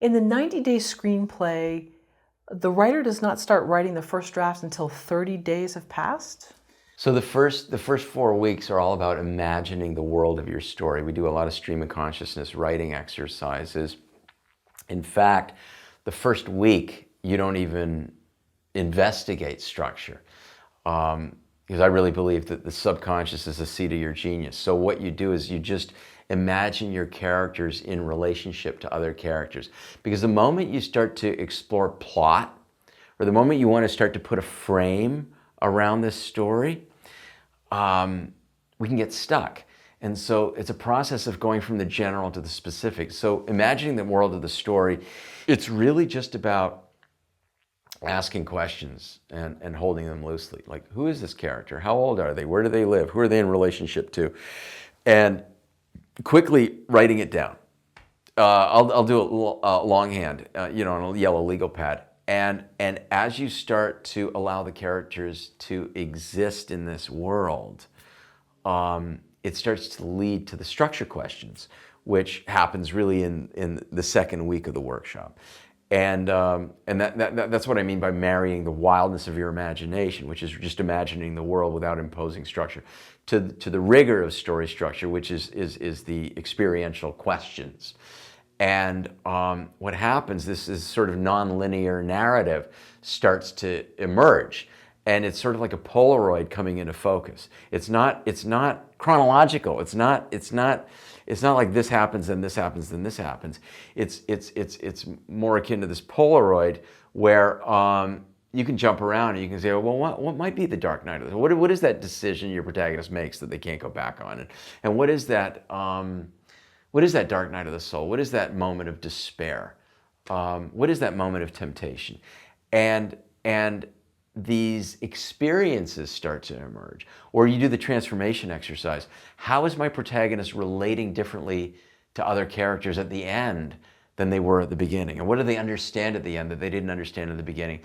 In the 90-day screenplay, the writer does not start writing the first draft until 30 days have passed? So the first 4 weeks are all about imagining the world of your story. We do a lot of stream of consciousness writing exercises. In fact, the first week, you don't even investigate structure. Because I really believe that the subconscious is the seat of your genius. So what you do is you just imagine your characters in relationship to other characters. Because the moment you start to explore plot, or the moment you want to start to put a frame around this story, we can get stuck. And so it's a process of going from the general to the specific. So imagining the world of the story, it's really just about asking questions and holding them loosely. Like, who is this character? How old are they? Where do they live? Who are they in relationship to? And quickly writing it down. I'll do it longhand, on a yellow legal pad. And as you start to allow the characters to exist in this world, it starts to lead to the structure questions, which happens really in the second week of the workshop. And that's what I mean by marrying the wildness of your imagination, which is just imagining the world without imposing structure, to the rigor of story structure, which is the experiential questions. And what happens, this is sort of non-linear narrative starts to emerge. And it's sort of like a Polaroid coming into focus. It's not chronological. It's not like this happens, then this happens, then this happens. It's more akin to this Polaroid where you can jump around and you can say, well, what might be the dark night of this? What is that decision your protagonist makes that they can't go back on? And what is that dark night of the soul? What is that moment of despair? What is that moment of temptation? And these experiences start to emerge. Or you do the transformation exercise. How is my protagonist relating differently to other characters at the end than they were at the beginning? And what do they understand at the end that they didn't understand in the beginning?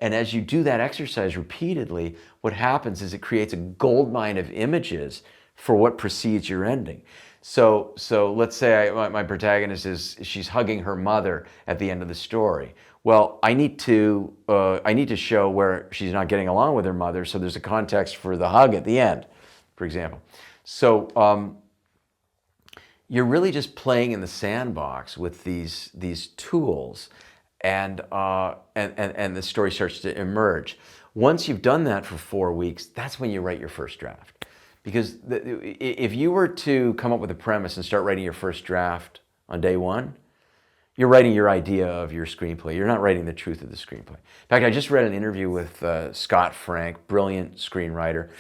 And as you do that exercise repeatedly, what happens is it creates a goldmine of images for what precedes your ending. So let's say my protagonist she's hugging her mother at the end of the story. Well, I need to show where she's not getting along with her mother, so there's a context for the hug at the end, for example. So you're really just playing in the sandbox with these tools, and the story starts to emerge. Once you've done that for 4 weeks, that's when you write your first draft. Because if you were to come up with a premise and start writing your first draft on day one, you're writing your idea of your screenplay. You're not writing the truth of the screenplay. In fact, I just read an interview with Scott Frank, brilliant screenwriter,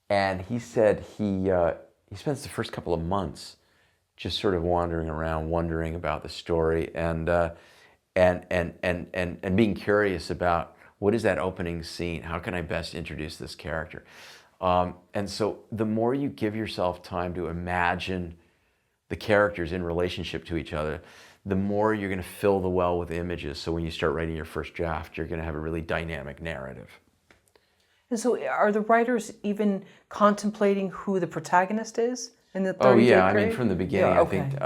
and he said he spends the first couple of months just sort of wandering around, wondering about the story, and being curious about what is that opening scene? How can I best introduce this character? And so the more you give yourself time to imagine the characters in relationship to each other, the more you're going to fill the well with images. So when you start writing your first draft, you're going to have a really dynamic narrative. And so are the writers even contemplating who the protagonist is in the 30-day Oh yeah, period? I mean from the beginning, Yeah, I think,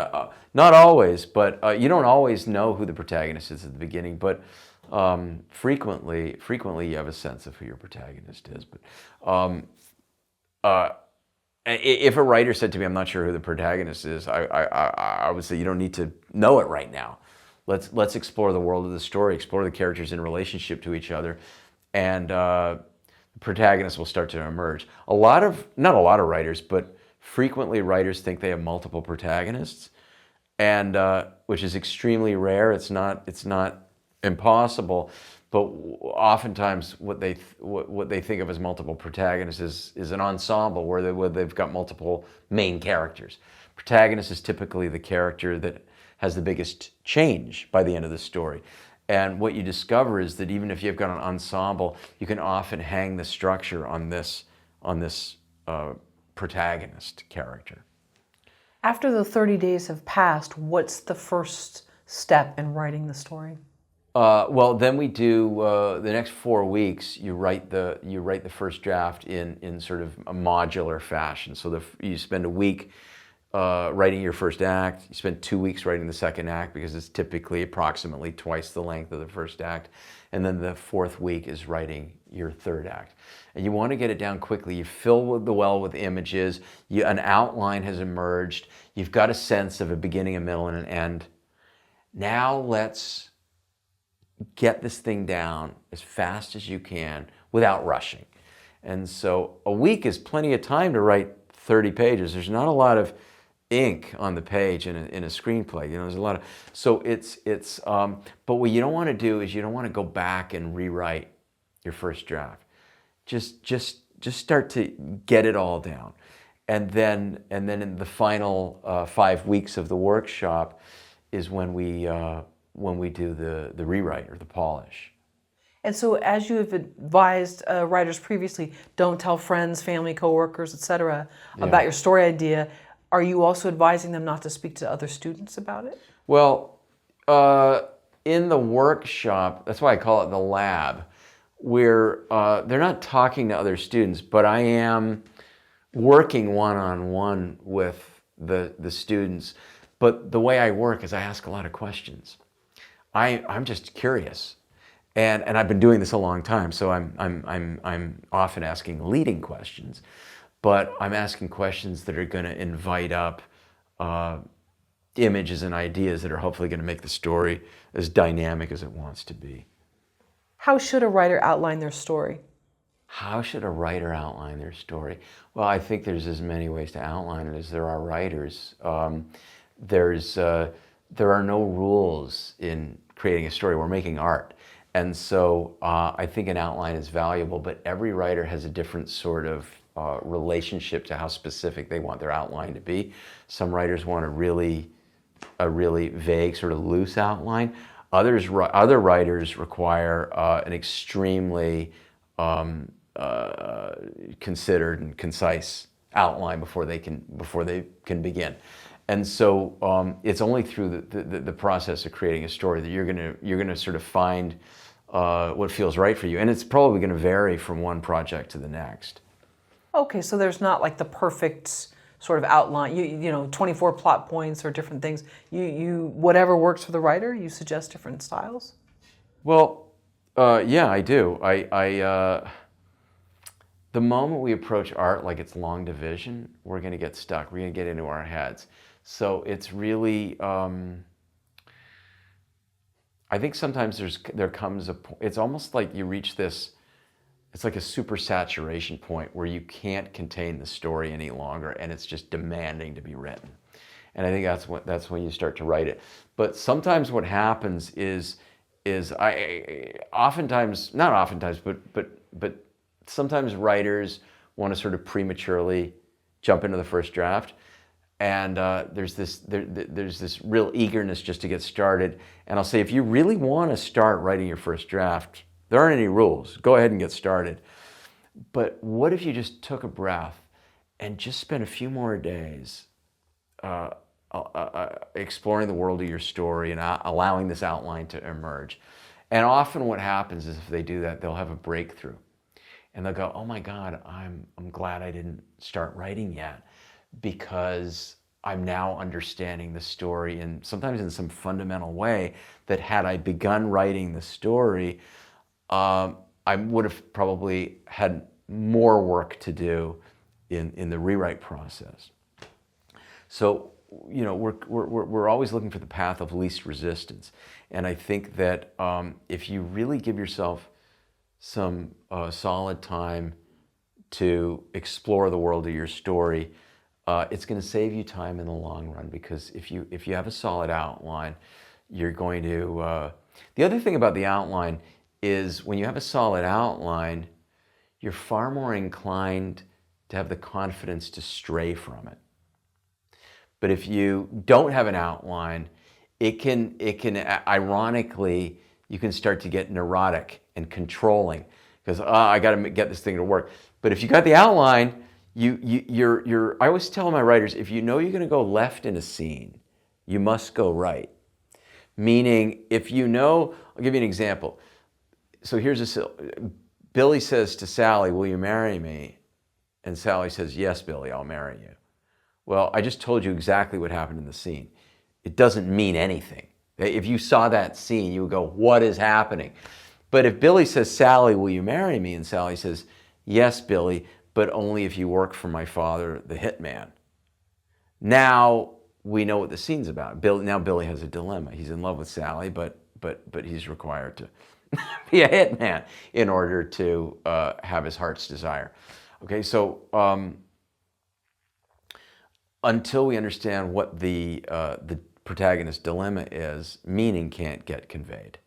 not always, but you don't always know who the protagonist is at the beginning, but frequently you have a sense of who your protagonist is. But if a writer said to me, I'm not sure who the protagonist is, I would say you don't need to know it right now. Let's explore the world of the story, explore the characters in relationship to each other, and the protagonist will start to emerge. Not a lot of writers, but frequently writers think they have multiple protagonists, and which is extremely rare. It's not impossible, but oftentimes what they think of as multiple protagonists is an ensemble where they've got multiple main characters. Protagonist is typically the character that has the biggest change by the end of the story. And what you discover is that even if you've got an ensemble, you can often hang the structure on this protagonist character. After the 30 days have passed, what's the first step in writing the story? Well, then we do the next 4 weeks. You write the first draft in sort of a modular fashion. So you spend a week writing your first act. You spend 2 weeks writing the second act because it's typically approximately twice the length of the first act. And then the fourth week is writing your third act. And you want to get it down quickly. You fill the well with images. An outline has emerged. You've got a sense of a beginning, a middle, and an end. Now let's get this thing down as fast as you can without rushing. And so a week is plenty of time to write 30 pages. There's not a lot of ink on the page in a screenplay. You know, there's a lot of, so but what you don't want to do is you don't want to go back and rewrite your first draft. Just start to get it all down. And then in the final 5 weeks of the workshop is when we do the rewrite or the polish. And so, as you have advised writers previously, don't tell friends, family, coworkers, etc., about your story idea. Are you also advising them not to speak to other students about it? Well, in the workshop, that's why I call it the lab, where they're not talking to other students, but I am working one-on-one with the students. But the way I work is I ask a lot of questions. I'm just curious. And I've been doing this a long time, so I'm often asking leading questions, but I'm asking questions that are going to invite up images and ideas that are hopefully going to make the story as dynamic as it wants to be. How should a writer outline their story? How should a writer outline their story? Well, I think there's as many ways to outline it as there are writers. There are no rules in creating a story. We're making art. And so I think an outline is valuable, but every writer has a different sort of relationship to how specific they want their outline to be. Some writers want a really vague, sort of loose outline. Other writers require an extremely considered and concise outline before they can begin. And so it's only through the process of creating a story that you're gonna sort of find what feels right for you, and it's probably going to vary from one project to the next. Okay, so there's not like the perfect sort of outline. You know, 24 plot points or different things. You whatever works for the writer. You suggest different styles. Well, yeah, I do. The moment we approach art like it's long division, we're going to get stuck. We're going to get into our heads. So it's really. I think sometimes there comes a point, it's almost like you reach this, it's like a super saturation point where you can't contain the story any longer and it's just demanding to be written. And I think that's when you start to write it. But sometimes what happens is sometimes writers want to sort of prematurely jump into the first draft. And there's this real eagerness just to get started. And I'll say, if you really want to start writing your first draft, there aren't any rules. Go ahead and get started. But what if you just took a breath and just spent a few more days exploring the world of your story and allowing this outline to emerge? And often what happens is if they do that, they'll have a breakthrough. And they'll go, oh my God, I'm glad I didn't start writing yet, because I'm now understanding the story, and sometimes in some fundamental way that had I begun writing the story, I would have probably had more work to do in the rewrite process. So, you know, we're always looking for the path of least resistance, and I think that if you really give yourself some solid time to explore the world of your story, it's going to save you time in the long run, because if you have a solid outline, you're going to. The other thing about the outline is when you have a solid outline, you're far more inclined to have the confidence to stray from it. But if you don't have an outline, it can ironically, you can start to get neurotic and controlling, because I got to get this thing to work. But if you got the outline, I always tell my writers, if you know you're going to go left in a scene, you must go right. Meaning, if you know, I'll give you an example. So Billy says to Sally, will you marry me? And Sally says, yes, Billy, I'll marry you. Well, I just told you exactly what happened in the scene. It doesn't mean anything. If you saw that scene, you would go, what is happening? But if Billy says, Sally, will you marry me? And Sally says, yes, Billy, but only if you work for my father, the hitman. Now we know what the scene's about. Now Billy has a dilemma. He's in love with Sally, but he's required to be a hitman in order to have his heart's desire. Okay, so until we understand what the protagonist's dilemma is, meaning can't get conveyed.